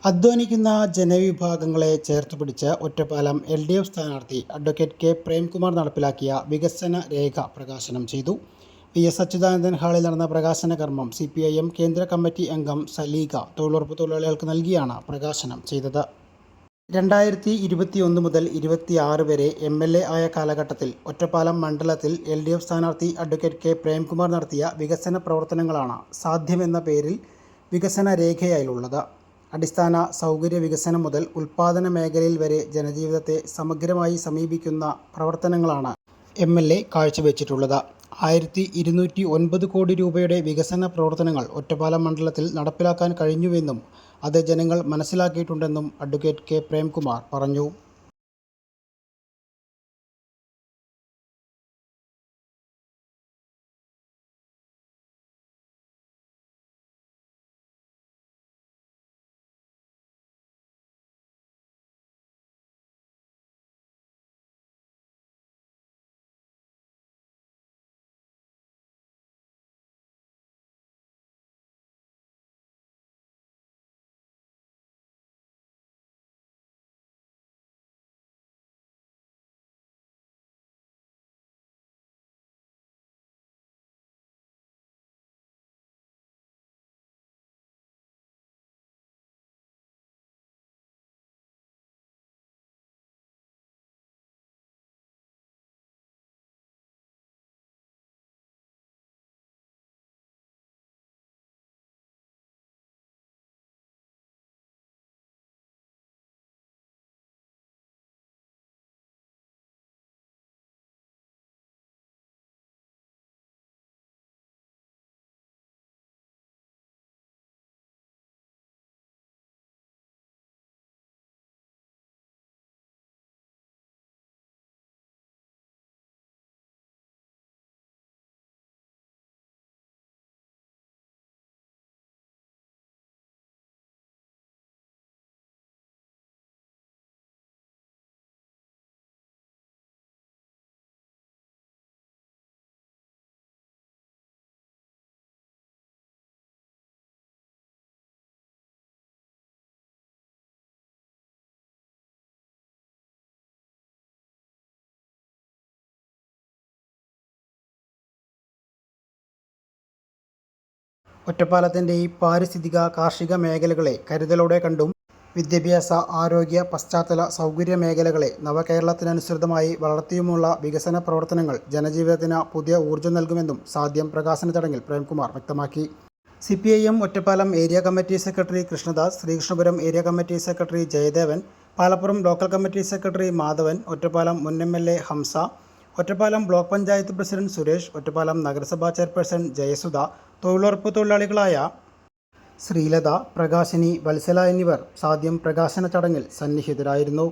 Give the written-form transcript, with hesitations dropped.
അധ്വാനിക്കുന്ന ജനവിഭാഗങ്ങളെ ചേർത്തുപിടിച്ച് ഒറ്റപ്പാലം LDF സ്ഥാനാർത്ഥി അഡ്വക്കേറ്റ് കെ പ്രേംകുമാർ നടപ്പിലാക്കിയ വികസന രേഖ പ്രകാശനം ചെയ്തു. PS അച്യുതാനന്ദൻ ഹാളിൽ നടന്ന പ്രകാശന കർമ്മം CPIM കേന്ദ്ര കമ്മിറ്റി അംഗം സലീഗ തൊഴിലുറപ്പ് തൊഴിലാളികൾക്ക് നൽകിയാണ് പ്രകാശനം ചെയ്തത്. 2021 മുതൽ 26 വരെ MLA ആയ കാലഘട്ടത്തിൽ ഒറ്റപ്പാലം മണ്ഡലത്തിൽ LDF സ്ഥാനാർത്ഥി അഡ്വക്കേറ്റ് കെ പ്രേംകുമാർ നടത്തിയ വികസന പ്രവർത്തനങ്ങളാണ് സാധ്യമെന്ന പേരിൽ വികസന രേഖയായുള്ളത്. അടിസ്ഥാന സൗകര്യ വികസനം മുതൽ ഉൽപ്പാദന മേഖലയിൽ വരെ ജനജീവിതത്തെ സമഗ്രമായി സമീപിക്കുന്ന പ്രവർത്തനങ്ങളാണ് MLA കാഴ്ചവെച്ചിട്ടുള്ളത്. 1209 കോടി രൂപയുടെ വികസന പ്രവർത്തനങ്ങൾ ഒറ്റപ്പാലം മണ്ഡലത്തിൽ നടപ്പിലാക്കാൻ കഴിഞ്ഞുവെന്നും അത് ജനങ്ങൾ മനസ്സിലാക്കിയിട്ടുണ്ടെന്നും അഡ്വക്കേറ്റ് കെ പ്രേംകുമാർ പറഞ്ഞു. ഒറ്റപ്പാലത്തിൻ്റെ ഈ പാരിസ്ഥിതിക കാർഷിക മേഖലകളെ കരുതലോടെ കണ്ടും വിദ്യാഭ്യാസ ആരോഗ്യ പശ്ചാത്തല സൗകര്യ മേഖലകളെ നവകേരളത്തിനനുസൃതമായി വളർത്തിയുമുള്ള വികസന പ്രവർത്തനങ്ങൾ ജനജീവിതത്തിന് പുതിയ ഊർജ്ജം നൽകുമെന്നും സാധ്യം പ്രകാശന ചടങ്ങിൽ പ്രേംകുമാർ വ്യക്തമാക്കി. CPIM Ottapalam area committee secretary Krishnadas, Sreekrishnapuram area committee secretary Jayadevan, Palappuram local committee secretary Madhavan, Ottapalam മുൻ MLA Hamsa, Ottapalam block panchayat president Suresh, Ottapalam നഗരസഭാ ചെയർപേഴ്സൺ ജയസുധ, തൊഴിലുറപ്പ് തൊഴിലാളികളായ ശ്രീലത, പ്രകാശിനി, വത്സല എന്നിവർ സാധ്യം പ്രകാശന ചടങ്ങിൽ സന്നിഹിതരായിരുന്നു.